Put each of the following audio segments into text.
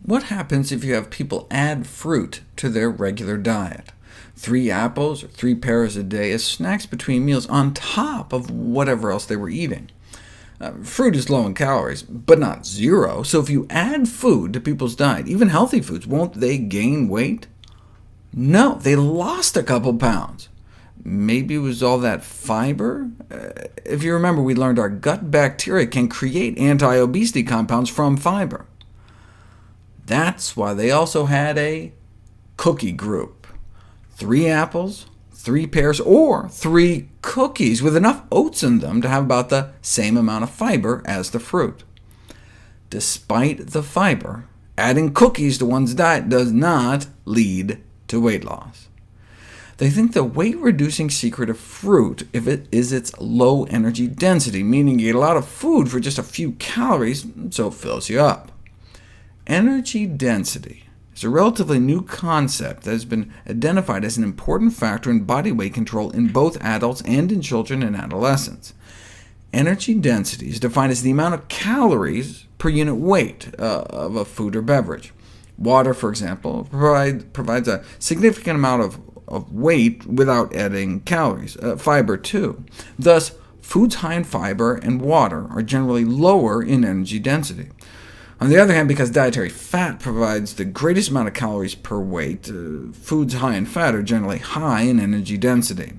What happens if you have people add fruit to their regular diet? 3 apples or 3 pears a day as snacks between meals on top of whatever else they were eating. Fruit is low in calories, but not zero, so if you add food to people's diet, even healthy foods, won't they gain weight? No, they lost a couple pounds. Maybe it was all that fiber? If you remember, we learned our gut bacteria can create anti-obesity compounds from fiber. That's why they also had a cookie group. 3 apples, 3 pears, or 3 cookies with enough oats in them to have about the same amount of fiber as the fruit. Despite the fiber, adding cookies to one's diet does not lead to weight loss. They think the weight-reducing secret of fruit is its low energy density, meaning you get a lot of food for just a few calories, so it fills you up. Energy density is a relatively new concept that has been identified as an important factor in body weight control in both adults and in children and adolescents. Energy density is defined as the amount of calories per unit weight of a food or beverage. Water, for example, provides a significant amount of weight without adding calories. Fiber, too. Thus, foods high in fiber and water are generally lower in energy density. On the other hand, because dietary fat provides the greatest amount of calories per weight, foods high in fat are generally high in energy density.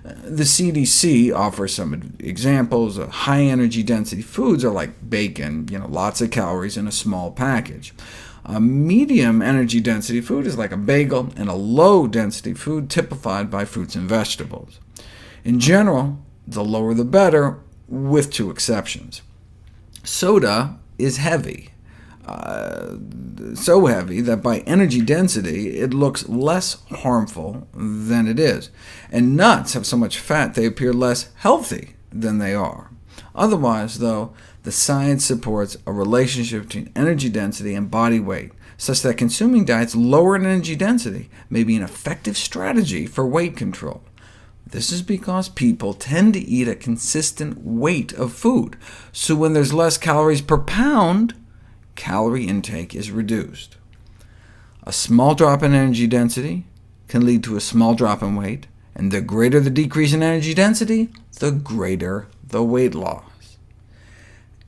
The CDC offers some examples. High energy density foods are like bacon, lots of calories in a small package. A medium energy density food is like a bagel, and a low density food typified by fruits and vegetables. In general, the lower the better, with 2 exceptions. Soda is heavy, so heavy that by energy density it looks less harmful than it is, and nuts have so much fat they appear less healthy than they are. Otherwise, though, the science supports a relationship between energy density and body weight, such that consuming diets lower in energy density may be an effective strategy for weight control. This is because people tend to eat a consistent weight of food, so when there's less calories per pound, calorie intake is reduced. A small drop in energy density can lead to a small drop in weight, and the greater the decrease in energy density, the greater the weight loss.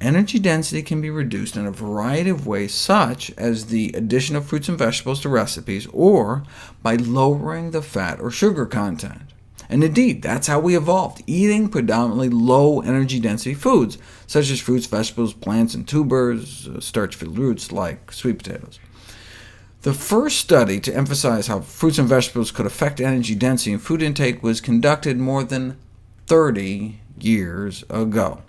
Energy density can be reduced in a variety of ways, such as the addition of fruits and vegetables to recipes, or by lowering the fat or sugar content. And indeed, that's how we evolved, eating predominantly low energy density foods, such as fruits, vegetables, plants, and tubers, starch-filled roots like sweet potatoes. The first study to emphasize how fruits and vegetables could affect energy density and food intake was conducted more than 30 years ago.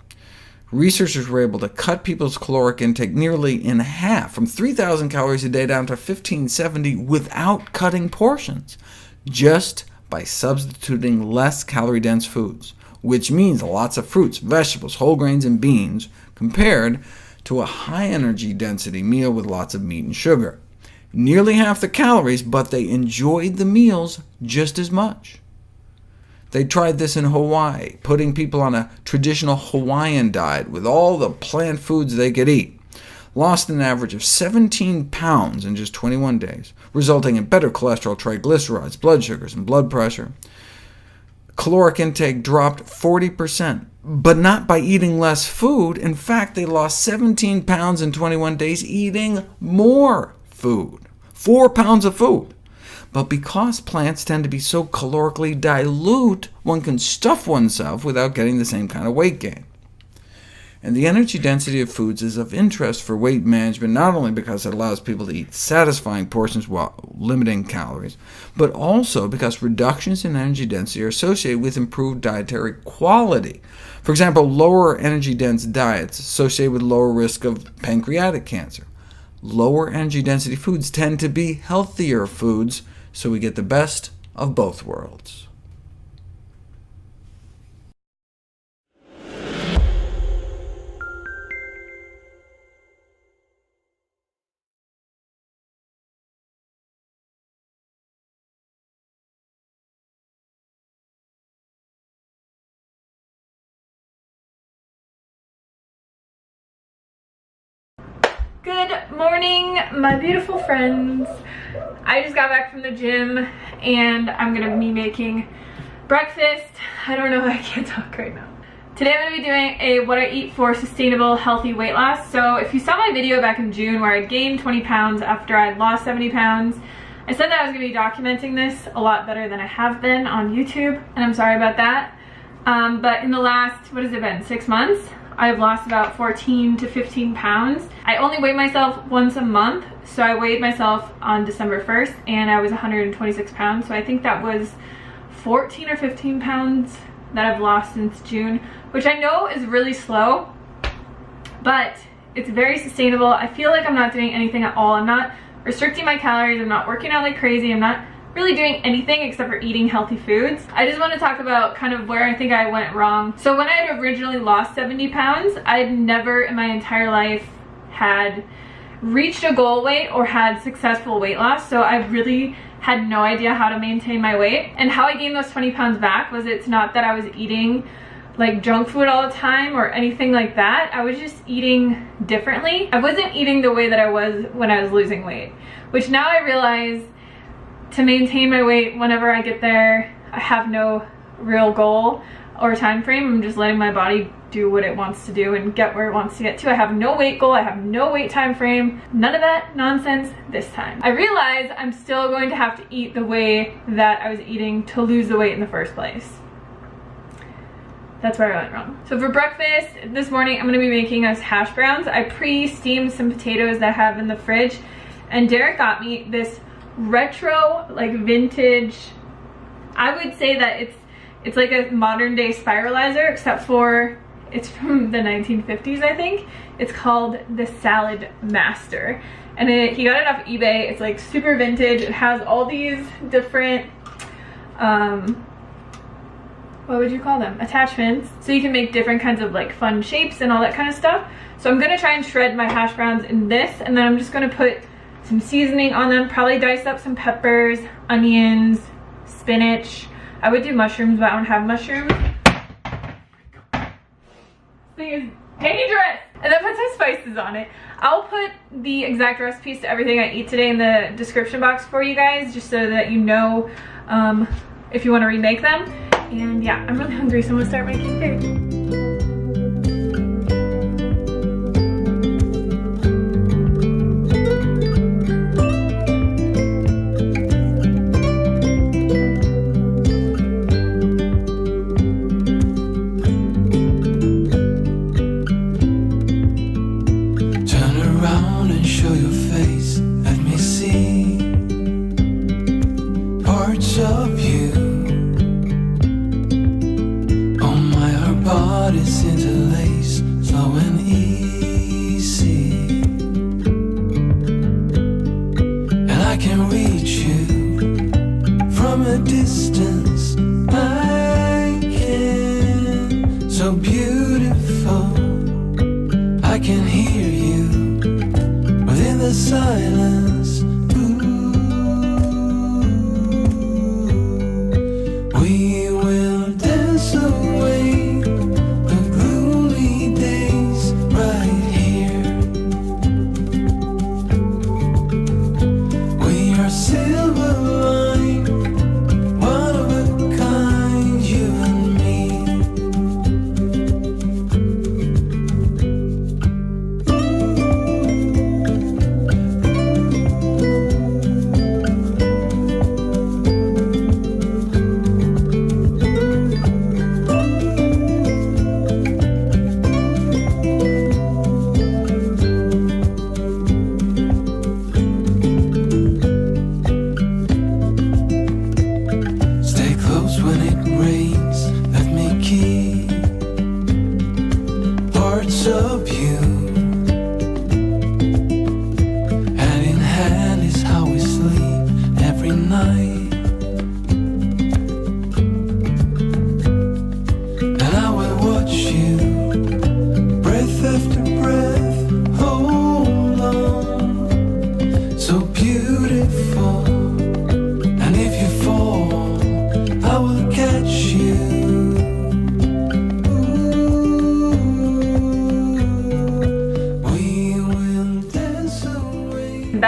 Researchers were able to cut people's caloric intake nearly in half, from 3,000 calories a day down to 1,570, without cutting portions, just by substituting less calorie-dense foods, which means lots of fruits, vegetables, whole grains, and beans, compared to a high-energy density meal with lots of meat and sugar. Nearly half the calories, but they enjoyed the meals just as much. They tried this in Hawaii, putting people on a traditional Hawaiian diet with all the plant foods they could eat. Lost an average of 17 pounds in just 21 days, resulting in better cholesterol, triglycerides, blood sugars, and blood pressure. Caloric intake dropped 40%, but not by eating less food. In fact, they lost 17 pounds in 21 days eating more food, 4 pounds of food. But because plants tend to be so calorically dilute, one can stuff oneself without getting the same kind of weight gain. And the energy density of foods is of interest for weight management, not only because it allows people to eat satisfying portions while limiting calories, but also because reductions in energy density are associated with improved dietary quality. For example, lower energy-dense diets associated with lower risk of pancreatic cancer. Lower energy density foods tend to be healthier foods, so we get the best of both worlds. Good morning, my beautiful friends. I just got back from the gym and I'm gonna be making breakfast. I don't know, I can't talk right now. Today I'm gonna be doing a what I eat for sustainable healthy weight loss. So if you saw my video back in June where I gained 20 pounds after I'd lost 70 pounds, I said that I was gonna be documenting this a lot better than I have been on YouTube, and I'm sorry about that. But in the last, what has it been, 6 months? I've lost about 14 to 15 pounds. I only weigh myself once a month, so I weighed myself on December 1st and I was 126 pounds. So I think that was 14 or 15 pounds that I've lost since June, which I know is really slow, but it's very sustainable. I feel like I'm not doing anything at all. I'm not restricting my calories. I'm not working out like crazy. I'm not really doing anything except for eating healthy foods. I just want to talk about kind of where I think I went wrong. So when I had originally lost 70 pounds, I'd never in my entire life had reached a goal weight or had successful weight loss. So I really had no idea how to maintain my weight. And how I gained those 20 pounds back was, it's not that I was eating like junk food all the time or anything like that. I was just eating differently. I wasn't eating the way that I was when I was losing weight, which now I realize to maintain my weight whenever I get there, I have no real goal or time frame. I'm just letting my body do what it wants to do and get where it wants to get to. I have no weight goal, I have no weight time frame, none of that nonsense this time. I realize I'm still going to have to eat the way that I was eating to lose the weight in the first place. That's where I went wrong. So for breakfast this morning, I'm gonna be making us hash browns. I pre-steamed some potatoes that I have in the fridge, and Derek got me this retro, like vintage, I would say that it's like a modern day spiralizer, except for it's from the 1950s, I think. It's called the Salad Master, and he got it off eBay. It's like super vintage. It has all these different what would you call them, attachments, so you can make different kinds of like fun shapes and all that kind of stuff. So I'm gonna try and shred my hash browns in this, and then I'm just gonna put some seasoning on them, probably dice up some peppers, onions, spinach. I would do mushrooms, but I don't have mushrooms. This thing is dangerous! And then put some spices on it. I'll put the exact recipes to everything I eat today in the description box for you guys, just so that you know if you want to remake them. And yeah, I'm really hungry, so I'm gonna start making food.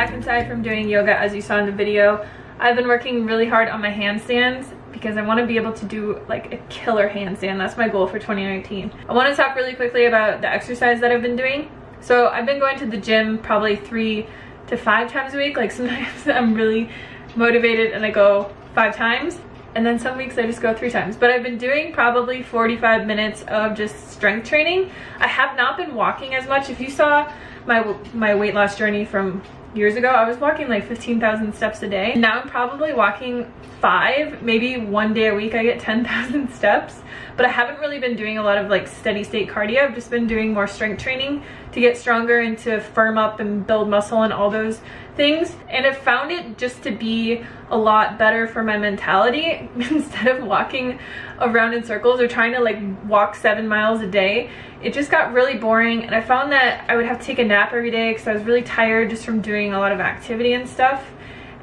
back inside from doing yoga. As you saw in the video, I've been working really hard on my handstands because I want to be able to do like a killer handstand. That's my goal for 2019. I want to talk really quickly about the exercise that I've been doing. So I've been going to the gym probably 3 to 5 times a week. Like sometimes I'm really motivated and I go 5 times, and then some weeks I just go 3 times. But I've been doing probably 45 minutes of just strength training. I have not been walking as much. If you saw my weight loss journey from years ago, I was walking like 15,000 steps a day. Now I'm probably walking 5, maybe 1 day a week I get 10,000 steps. But I haven't really been doing a lot of like steady state cardio. I've just been doing more strength training to get stronger and to firm up and build muscle and all those things. And I've found it just to be a lot better for my mentality. Instead of walking around in circles or trying to like walk 7 miles a day, it just got really boring. And I found that I would have to take a nap every day because I was really tired just from doing a lot of activity and stuff.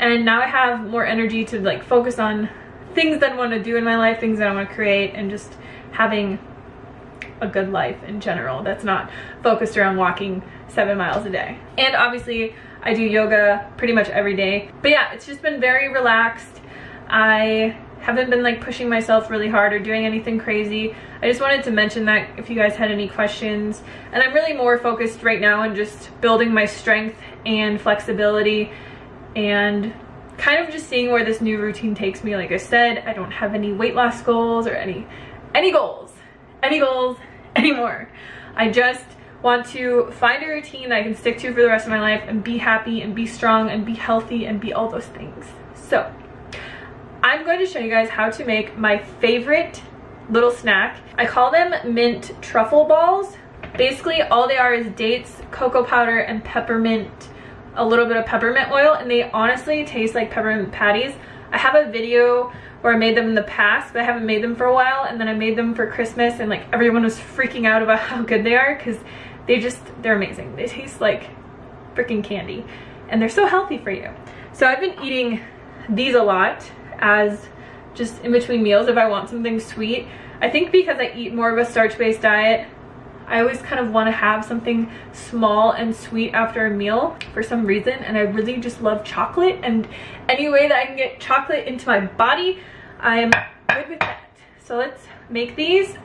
And now I have more energy to like focus on things that I want to do in my life, things that I want to create, and just having a good life in general that's not focused around walking 7 miles a day. And obviously I do yoga pretty much every day. But yeah, it's just been very relaxed. I haven't been like pushing myself really hard or doing anything crazy. I just wanted to mention that if you guys had any questions. And I'm really more focused right now on just building my strength and flexibility and kind of just seeing where this new routine takes me. Like I said, I don't have any weight loss goals or any goals anymore. I just want to find a routine that I can stick to for the rest of my life and be happy and be strong and be healthy and be all those things. So I'm going to show you guys how to make my favorite little snack. I call them mint truffle balls. Basically all they are is dates, cocoa powder, and peppermint, a little bit of peppermint oil, and they honestly taste like peppermint patties. I have a video where I made them in the past, but I haven't made them for a while, and then I made them for Christmas, and like everyone was freaking out about how good they are because they're amazing. They taste like freaking candy and they're so healthy for you. So I've been eating these a lot as just in between meals if I want something sweet. I think because I eat more of a starch-based diet, I always kind of want to have something small and sweet after a meal for some reason, and I really just love chocolate, and any way that I can get chocolate into my body, I'm good with that. So let's make these.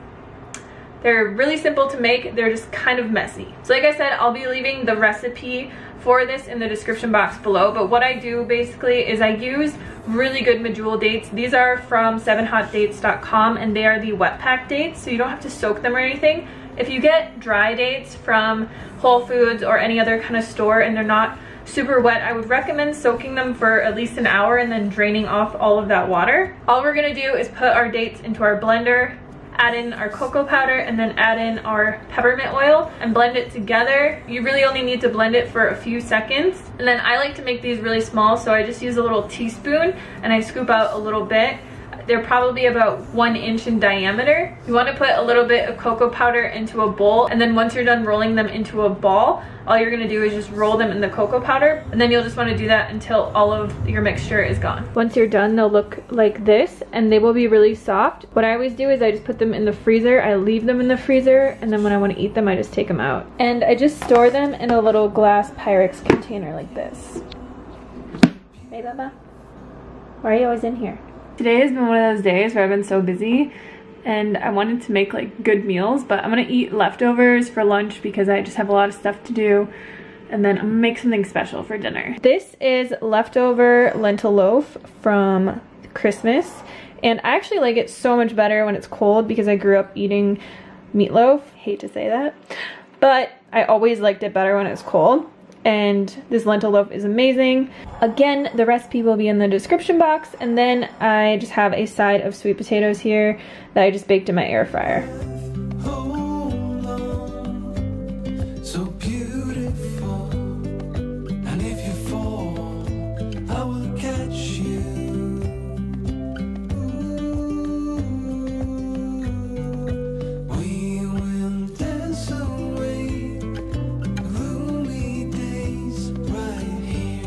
They're really simple to make. They're just kind of messy. So like I said, I'll be leaving the recipe for this in the description box below, but what I do basically is I use really good medjool dates. These are from 7hotdates.com, and they are the wet pack dates, so you don't have to soak them or anything. If you get dry dates from Whole Foods or any other kind of store and they're not super wet, I would recommend soaking them for at least an hour and then draining off all of that water. All we're gonna do is put our dates into our blender, add in our cocoa powder, and then add in our peppermint oil and blend it together. You really only need to blend it for a few seconds. And then I like to make these really small, so I just use a little teaspoon and I scoop out a little bit. They're probably about 1 inch in diameter. You want to put a little bit of cocoa powder into a bowl, and then once you're done rolling them into a ball, all you're going to do is just roll them in the cocoa powder, and then you'll just want to do that until all of your mixture is gone. Once you're done, they'll look like this, and they will be really soft. What I always do is I just put them in the freezer. I leave them in the freezer, and then when I want to eat them, I just take them out. And I just store them in a little glass Pyrex container like this. Hey, Bubba. Why are you always in here? Today has been one of those days where I've been so busy and I wanted to make like good meals, but I'm gonna eat leftovers for lunch because I just have a lot of stuff to do, and then I'm gonna make something special for dinner. This is leftover lentil loaf from Christmas, and I actually like it so much better when it's cold because I grew up eating meatloaf. Hate to say that, but I always liked it better when it's cold. And this lentil loaf is amazing. Again, the recipe will be in the description box, and then I just have a side of sweet potatoes here that I just baked in my air fryer. So beautiful, and if you fall, I will catch you. We will dance away gloomy days right here.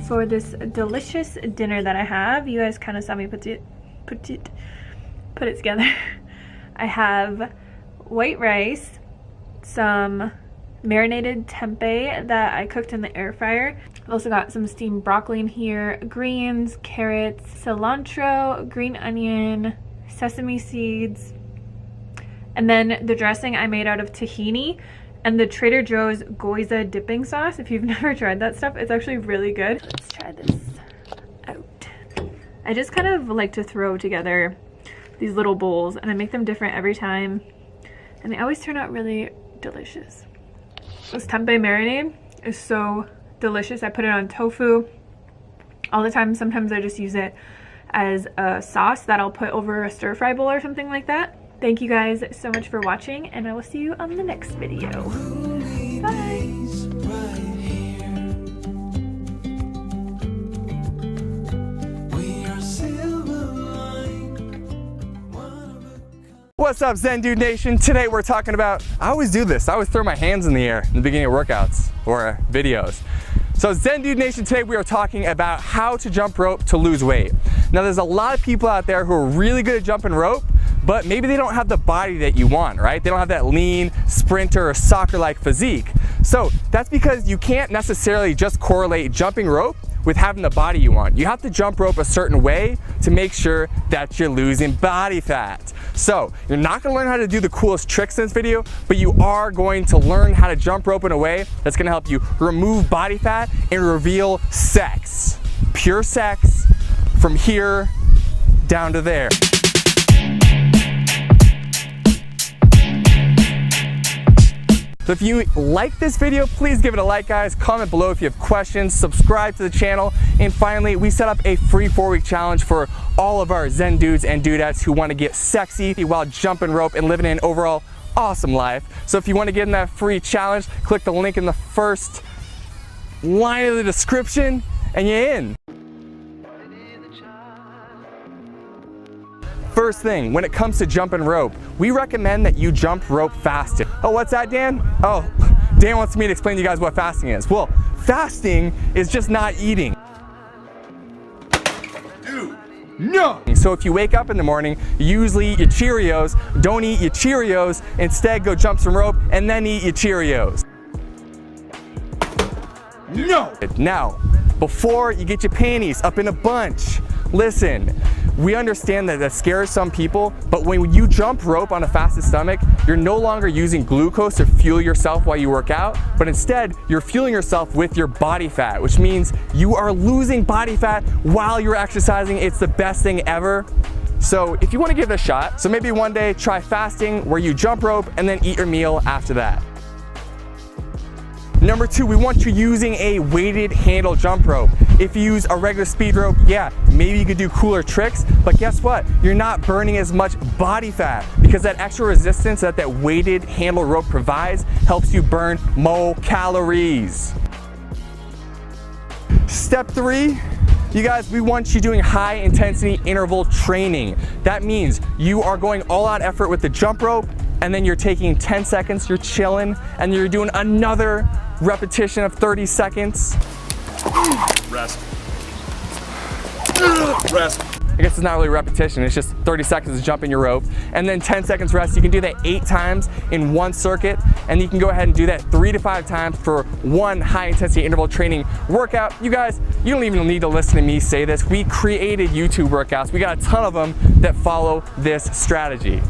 For this delicious dinner that I have, you guys kind of saw me put it together. I have white rice, some marinated tempeh that I cooked in the air fryer. I've also got some steamed broccoli in here, greens, carrots, cilantro, green onion, sesame seeds, and then the dressing I made out of tahini and the Trader Joe's Goiza dipping sauce. If you've never tried that stuff, it's actually really good. Let's try this out. I just kind of like to throw together these little bowls, and I make them different every time, and they always turn out really delicious. This tempeh marinade is so delicious. I put it on tofu all the time. Sometimes I just use it as a sauce that I'll put over a stir fry bowl or something like that. Thank you guys so much for watching, and I will see you on the next video. Bye. What's up, Zen Dude Nation? Today we're talking about, I always do this, I always throw my hands in the air in the beginning of workouts or videos. So Zen Dude Nation, today we are talking about how to jump rope to lose weight. Now there's a lot of people out there who are really good at jumping rope, but maybe they don't have the body that you want, right? They don't have that lean, sprinter, or soccer-like physique. So that's because you can't necessarily just correlate jumping rope with having the body you want. You have to jump rope a certain way to make sure that you're losing body fat. So you're not gonna learn how to do the coolest tricks in this video, but you are going to learn how to jump rope in a way that's gonna help you remove body fat and reveal sex. Pure sex from here down to there. So if you like this video, please give it a like, guys. Comment below if you have questions, subscribe to the channel, and finally, we set up a free 4-week challenge for all of our Zen dudes and dudettes who want to get sexy while jumping rope and living an overall awesome life. So if you want to get in that free challenge, click the link in the first line of the description, and you're in. First thing, when it comes to jumping rope, we recommend that you jump rope fasted. Oh, what's that, Dan? Oh, Dan wants me to explain to you guys what fasting is. Well, fasting is just not eating. Dude, no! So if you wake up in the morning, you usually eat your Cheerios, don't eat your Cheerios, instead go jump some rope and then eat your Cheerios. No! Now, before you get your panties up in a bunch, listen, we understand that scares some people, but when you jump rope on a fasted stomach, you're no longer using glucose to fuel yourself while you work out, but instead you're fueling yourself with your body fat, which means you are losing body fat while you're exercising. It's the best thing ever. So if you want to give it a shot, so maybe one day try fasting where you jump rope and then eat your meal after that. Number 2, we want you using a weighted handle jump rope. If you use a regular speed rope, yeah, maybe you could do cooler tricks, but guess what? You're not burning as much body fat because that extra resistance that weighted handle rope provides helps you burn more calories. Step 3, you guys, we want you doing high intensity interval training. That means you are going all out effort with the jump rope, and then you're taking 10 seconds, you're chilling, and you're doing another repetition of 30 seconds. Rest. Rest. I guess it's not really repetition, it's just 30 seconds of jumping your rope, and then 10 seconds rest. You can do that 8 times in one circuit, and you can go ahead and do that 3 to 5 times for one high intensity interval training workout. You guys, you don't even need to listen to me say this. We created YouTube workouts. We got a ton of them that follow this strategy.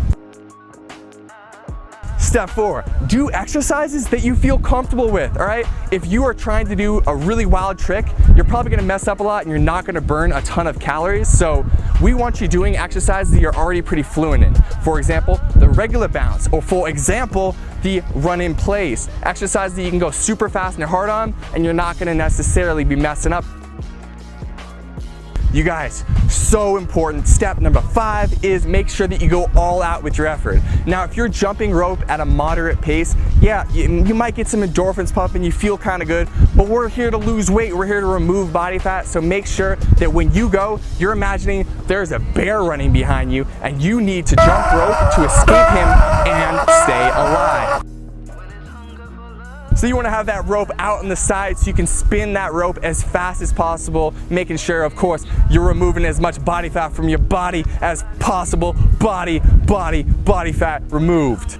Step 4, do exercises that you feel comfortable with, all right? If you are trying to do a really wild trick, you're probably gonna mess up a lot and you're not gonna burn a ton of calories. So we want you doing exercises that you're already pretty fluent in. For example, the regular bounce, or for example, the run in place. Exercises that you can go super fast and hard on, and you're not gonna necessarily be messing up. You guys, so important. Step number 5 is make sure that you go all out with your effort. Now, if you're jumping rope at a moderate pace, yeah, you might get some endorphins pumping, you feel kind of good, but we're here to lose weight, we're here to remove body fat, so make sure that when you go, you're imagining there's a bear running behind you, and you need to jump rope to escape him and stay alive. So you want to have that rope out on the side so you can spin that rope as fast as possible, making sure, of course, you're removing as much body fat from your body as possible. Body fat removed.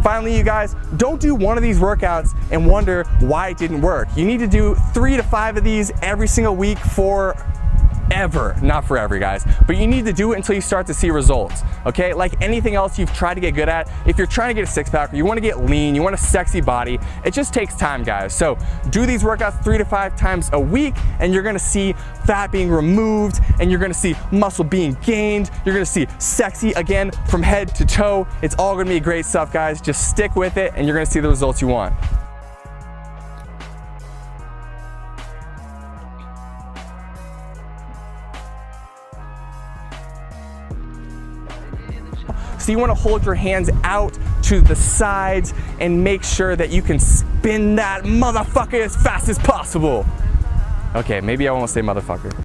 Finally, you guys, don't do one of these workouts and wonder why it didn't work. You need to do 3 to 5 of these every single week for ever, not forever, guys, but you need to do it until you start to see results, okay? Like anything else you've tried to get good at, if you're trying to get a six-pack or you want to get lean, you want a sexy body, it just takes time, guys. So do these workouts 3 to 5 times a week, and you're gonna see fat being removed, and you're gonna see muscle being gained, you're gonna see sexy again from head to toe. It's all gonna be great stuff, guys. Just stick with it, and you're gonna see the results you want. So you want to hold your hands out to the sides and make sure that you can spin that motherfucker as fast as possible. Okay, maybe I won't say motherfucker.